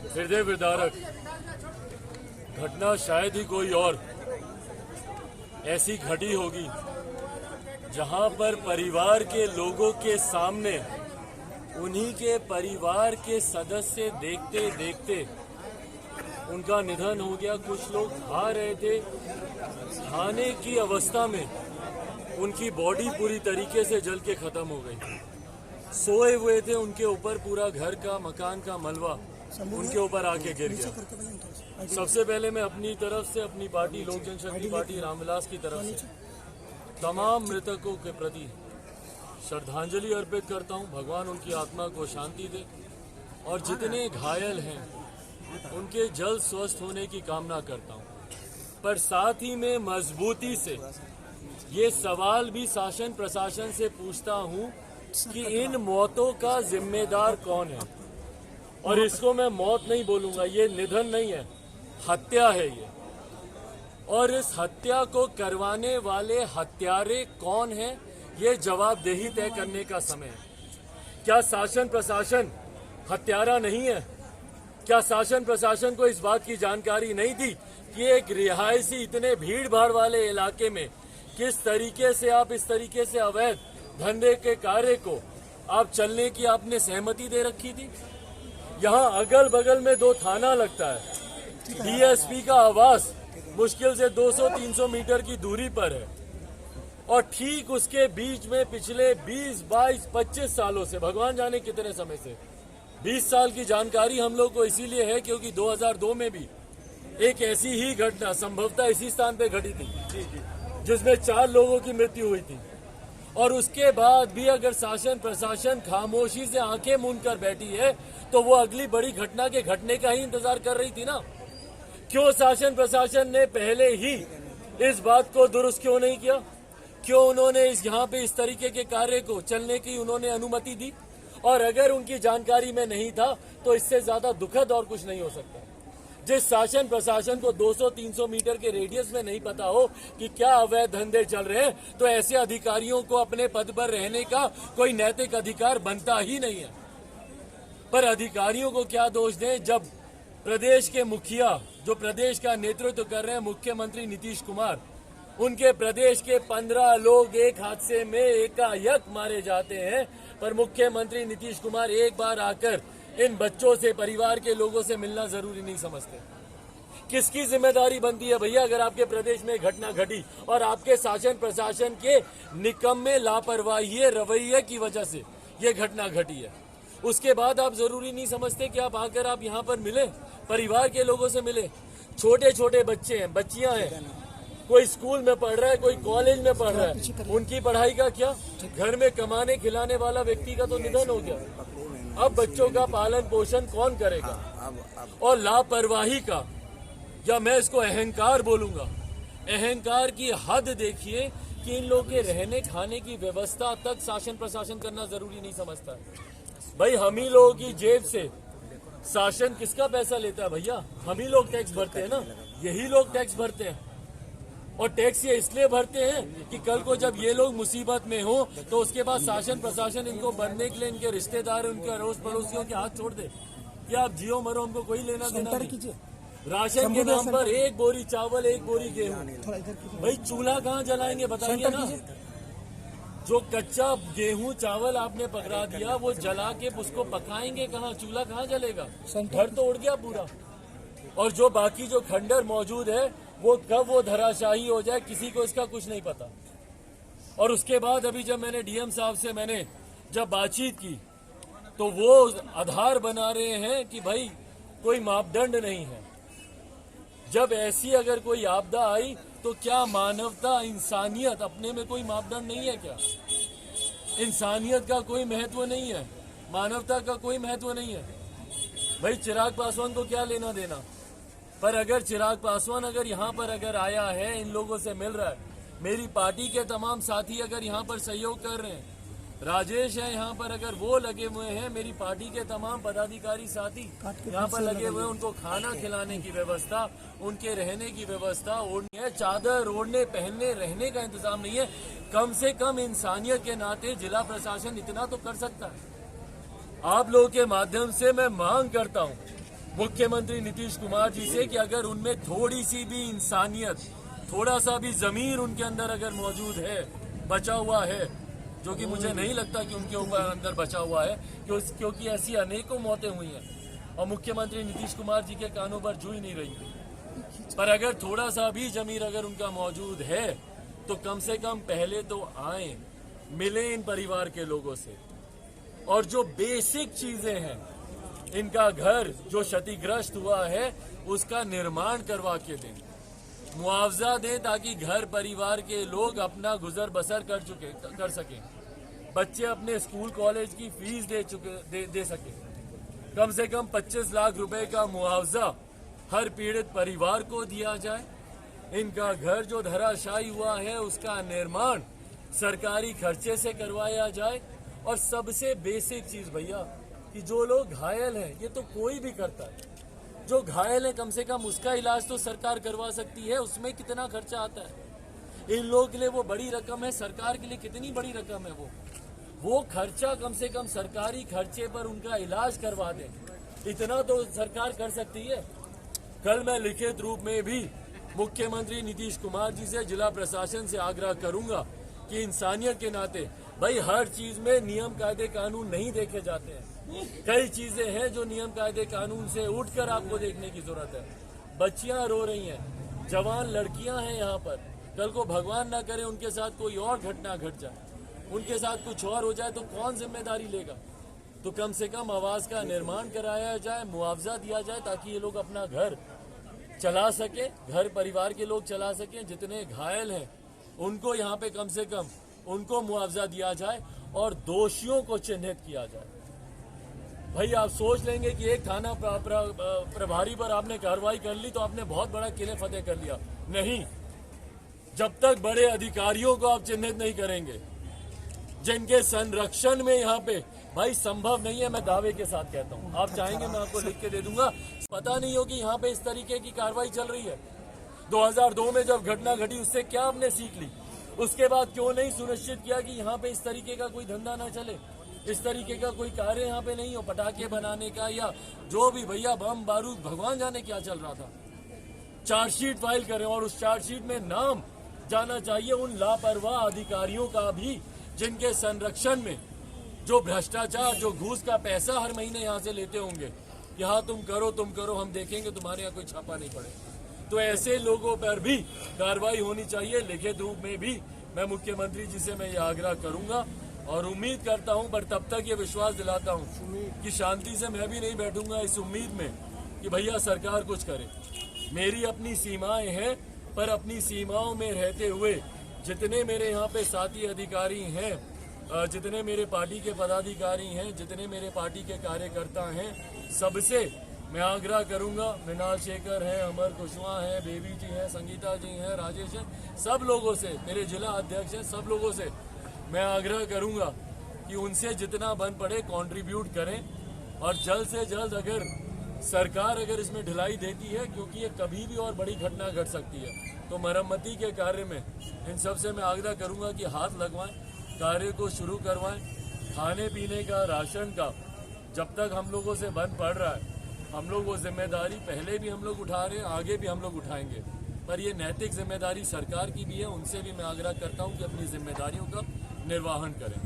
हृदय विदारक घटना शायद ही कोई और ऐसी घटी होगी जहां पर परिवार के लोगों के सामने उन्हीं के परिवार के सदस्य देखते देखते उनका निधन हो गया। कुछ लोग खा रहे थे, खाने की अवस्था में उनकी बॉडी पूरी तरीके से जल के खत्म हो गई। सोए हुए थे, उनके ऊपर पूरा घर का मकान का मलबा उनके ऊपर आके गिर गया। सबसे पहले मैं अपनी तरफ से, अपनी पार्टी लोक जनशक्ति पार्टी रामविलास की तरफ से तमाम मृतकों के प्रति श्रद्धांजलि अर्पित करता हूं। भगवान उनकी आत्मा को शांति दे और जितने घायल हैं उनके जल्द स्वस्थ होने की कामना करता हूं। पर साथ ही में मजबूती से ये सवाल भी शासन प्रशासन से पूछता हूं कि इन मौतों का जिम्मेदार कौन है। और इसको मैं मौत नहीं बोलूंगा, ये निधन नहीं है, हत्या है ये। और इस हत्या को करवाने वाले हत्यारे कौन हैं, ये जवाबदेही तय करने का समय है। क्या शासन प्रशासन हत्यारा नहीं है? क्या शासन प्रशासन को इस बात की जानकारी नहीं थी कि एक रिहायशी इतने भीड़ भाड़ वाले इलाके में किस तरीके से आप इस तरीके से अवैध धंधे के कार्य को आप चलने की आपने सहमति दे रखी थी? यहाँ अगल बगल में 2 थाना लगता है, डीएसपी का आवास मुश्किल से 200-300 मीटर की दूरी पर है। और ठीक उसके बीच में पिछले 20, 22, 25 सालों से, भगवान जाने कितने समय से, 20 साल की जानकारी हम लोग को इसीलिए है क्योंकि 2002 में भी एक ऐसी ही घटना संभवतः इसी स्थान पे घटी थी जिसमें 4 लोगों की मृत्यु हुई थी। और उसके बाद भी अगर शासन प्रशासन खामोशी से आंखें मूंद कर बैठी है तो वो अगली बड़ी घटना के घटने का ही इंतजार कर रही थी ना। क्यों शासन प्रशासन ने पहले ही इस बात को दुरुस्त क्यों नहीं किया? क्यों उन्होंने यहाँ पे इस तरीके के कार्य को चलने की उन्होंने अनुमति दी? और अगर उनकी जानकारी में नहीं था तो इससे ज्यादा दुखद और कुछ नहीं हो सकता। जिस शासन प्रशासन को 200-300 मीटर के रेडियस में नहीं पता हो कि क्या अवैध धंधे चल रहे हैं, तो ऐसे अधिकारियों को अपने पद पर रहने का कोई नैतिक अधिकार बनता ही नहीं है। पर अधिकारियों को क्या दोष दें जब प्रदेश के मुखिया, जो प्रदेश का नेतृत्व कर रहे हैं, मुख्यमंत्री नीतीश कुमार, उनके प्रदेश के 15 लोग एक हादसे में एकाएक मारे जाते हैं। पर मुख्यमंत्री नीतीश कुमार एक बार आकर इन बच्चों से, परिवार के लोगों से मिलना जरूरी नहीं समझते। किसकी जिम्मेदारी बनती है भैया अगर आपके प्रदेश में घटना घटी और आपके शासन प्रशासन के निकम्मे लापरवाही रवैये की वजह से ये घटना घटी है? उसके बाद आप जरूरी नहीं समझते कि आप आकर आप यहाँ पर मिले, परिवार के लोगों से मिले। छोटे छोटे बच्चे हैं, बच्चियां हैं, कोई स्कूल में पढ़ रहा है, कोई कॉलेज में पढ़ रहा है, उनकी पढ़ाई का क्या? घर में कमाने खिलाने वाला व्यक्ति का तो निधन हो गया, अब बच्चों का पालन पोषण कौन करेगा? और लापरवाही का, या मैं इसको अहंकार बोलूंगा, अहंकार की हद देखिए कि इन लोगों के रहने खाने की व्यवस्था तक शासन प्रशासन करना जरूरी नहीं समझता। भाई हम ही लोगों की जेब से शासन किसका पैसा लेता है भैया? हम ही लोग टैक्स भरते हैं ना, यही लोग टैक्स भरते हैं। और टैक्स ये इसलिए भरते हैं कि कल को जब ये लोग मुसीबत में हो तो उसके बाद शासन प्रशासन इनको भरने के लिए इनके रिश्तेदार, उनके अड़ोस पड़ोसियों के हाथ छोड़ दे कि आप जियो मरो, हमको कोई लेना देना नहीं। राशन के नाम पर 1 बोरी चावल, 1 बोरी गेहूं, भाई चूल्हा कहाँ जलाएंगे बताइए ना? जो कच्चा गेहूं चावल आपने पकड़ा दिया वो जला के उसको पकाएंगे कहाँ? चूल्हा कहाँ जलेगा? घर तो उड़ गया पूरा। और जो बाकी जो खंडर मौजूद है वो कब वो धराशाही हो जाए किसी को इसका कुछ नहीं पता। और उसके बाद अभी जब मैंने डीएम साहब से मैंने जब बातचीत की तो वो आधार बना रहे हैं कि भाई कोई मापदंड नहीं है। जब ऐसी अगर कोई आपदा आई तो क्या मानवता, इंसानियत अपने में कोई मापदंड नहीं है क्या? इंसानियत का कोई महत्व नहीं है, मानवता का कोई महत्व नहीं है? भाई चिराग पासवान को क्या लेना देना? पर अगर चिराग पासवान अगर यहाँ पर अगर आया है, इन लोगों से मिल रहा है, मेरी पार्टी के तमाम साथी अगर यहाँ पर सहयोग कर रहे हैं, राजेश है यहाँ पर अगर वो लगे हुए हैं, मेरी पार्टी के तमाम पदाधिकारी साथी यहाँ पर लगे हुए हैं, उनको खाना खिलाने की व्यवस्था, उनके रहने की व्यवस्था, ओढ़ने है, चादर ओढ़ने, पहनने, रहने का इंतजाम नहीं है। कम से कम इंसानियत के नाते जिला प्रशासन इतना तो कर सकता है। आप लोगों के माध्यम से मैं मांग करता हूँ मुख्यमंत्री नीतीश कुमार जी से कि अगर उनमें थोड़ी सी भी इंसानियत, थोड़ा सा भी जमीर उनके अंदर अगर मौजूद है, बचा हुआ है, जो कि मुझे नहीं लगता कि उनके ऊपर अंदर बचा हुआ है, क्योंकि ऐसी अनेकों मौतें हुई हैं और मुख्यमंत्री नीतीश कुमार जी के कानों पर जू ही नहीं रही। पर अगर थोड़ा सा भी जमीर अगर उनका मौजूद है तो कम से कम पहले तो आए, मिले इन परिवार के लोगों से और जो बेसिक चीजें हैं, इनका घर जो क्षतिग्रस्त हुआ है उसका निर्माण करवा के दें, मुआवजा दें ताकि घर परिवार के लोग अपना गुजर बसर कर सकें, बच्चे अपने स्कूल कॉलेज की फीस दे सकें। कम से कम 25 लाख रुपए का मुआवजा हर पीड़ित परिवार को दिया जाए। इनका घर जो धराशायी हुआ है उसका निर्माण सरकारी खर्चे से करवाया जाए। और सबसे बेसिक चीज भैया कि जो लोग घायल हैं, ये तो कोई भी करता है, जो घायल है कम से कम उसका इलाज तो सरकार करवा सकती है। उसमें कितना खर्चा आता है? इन लोगों के लिए वो बड़ी रकम है, सरकार के लिए कितनी बड़ी रकम है? वो खर्चा कम से कम सरकारी खर्चे पर उनका इलाज करवा दें, इतना तो सरकार कर सकती है। कल मैं लिखित रूप में भी मुख्यमंत्री नीतीश कुमार जी से, जिला प्रशासन से आग्रह करूंगा कि इंसानियत के नाते भाई हर चीज में नियम कायदे कानून नहीं देखे जाते हैं। कई चीजें हैं जो नियम कायदे कानून से उठकर आपको देखने की जरूरत है। बच्चियां रो रही हैं, जवान लड़कियां हैं यहाँ पर, कल को भगवान ना करे उनके साथ कोई और घटना घट जाए, उनके साथ कुछ और हो जाए तो कौन जिम्मेदारी लेगा? तो कम से कम आवास का निर्माण कराया जाए, मुआवजा दिया जाए ताकि ये लोग अपना घर चला सके, घर परिवार के लोग चला सके। जितने घायल हैं उनको यहाँ पे कम से कम उनको मुआवजा दिया जाए और दोषियों को चिन्हित किया जाए। भाई आप सोच लेंगे कि एक थाना प्रभारी पर आपने कार्रवाई कर ली तो आपने बहुत बड़ा किले फतेह कर लिया। नहीं, जब तक बड़े अधिकारियों को आप चिन्हित नहीं करेंगे, जिनके संरक्षण में यहाँ पे भाई संभव नहीं है, मैं दावे के साथ कहता हूँ, आप चाहेंगे मैं आपको लिख के दे दूंगा। पता नहीं हो कि यहाँ पे इस तरीके की कार्रवाई चल रही है। 2002 में जब घटना घटी उससे क्या आपने सीख ली? उसके बाद क्यों नहीं सुनिश्चित किया कि यहाँ पे इस तरीके का कोई धंधा ना चले, इस तरीके का कोई कार्य यहाँ पे नहीं हो, पटाखे बनाने का या जो भी भैया बम बारूद भगवान जाने क्या चल रहा था। चार्जशीट फाइल करें और उस चार्जशीट में नाम जाना चाहिए उन लापरवाह अधिकारियों का भी जिनके संरक्षण में जो भ्रष्टाचार, जो घूस का पैसा हर महीने यहाँ से लेते होंगे कि हाँ तुम करो, हम देखेंगे, तुम्हारे यहाँ कोई छापा नहीं पड़े। तो ऐसे लोगों पर भी कार्रवाई होनी चाहिए। लिखित रूप में भी मैं मुख्यमंत्री जी से मैं ये आग्रह करूंगा और उम्मीद करता हूं, पर तब तक ये विश्वास दिलाता हूं कि शांति से मैं भी नहीं बैठूंगा इस उम्मीद में कि भैया सरकार कुछ करे। मेरी अपनी सीमाएं हैं, पर अपनी सीमाओं में रहते हुए जितने मेरे यहाँ पे साथी अधिकारी हैं, जितने मेरे पार्टी के पदाधिकारी हैं, जितने मेरे पार्टी के कार्यकर्ता हैं, सबसे मैं आग्रह करूंगा, मृणाल शेखर है, अमर कुशवाहा है, बेबी जी हैं, संगीता जी हैं, राजेश हैं, सब लोगों से, मेरे जिला अध्यक्ष हैं, सब लोगों से मैं आग्रह करूंगा कि उनसे जितना बन पड़े कंट्रीब्यूट करें और जल्द से जल्द अगर सरकार अगर इसमें ढिलाई देती है, क्योंकि ये कभी भी और बड़ी घटना घट सकती है, तो मरम्मती के कार्य में इन सब से मैं आग्रह करूंगा कि हाथ लगवाएं, कार्य को शुरू करवाएं। खाने पीने का, राशन का जब तक हम लोगों से बंद पड़ रहा है, हम लोग वो जिम्मेदारी पहले भी हम लोग उठा रहे हैं, आगे भी हम लोग उठाएंगे, पर ये नैतिक जिम्मेदारी सरकार की भी है। उनसे भी मैं आग्रह करता हूं कि अपनी जिम्मेदारियों का निर्वहन करें।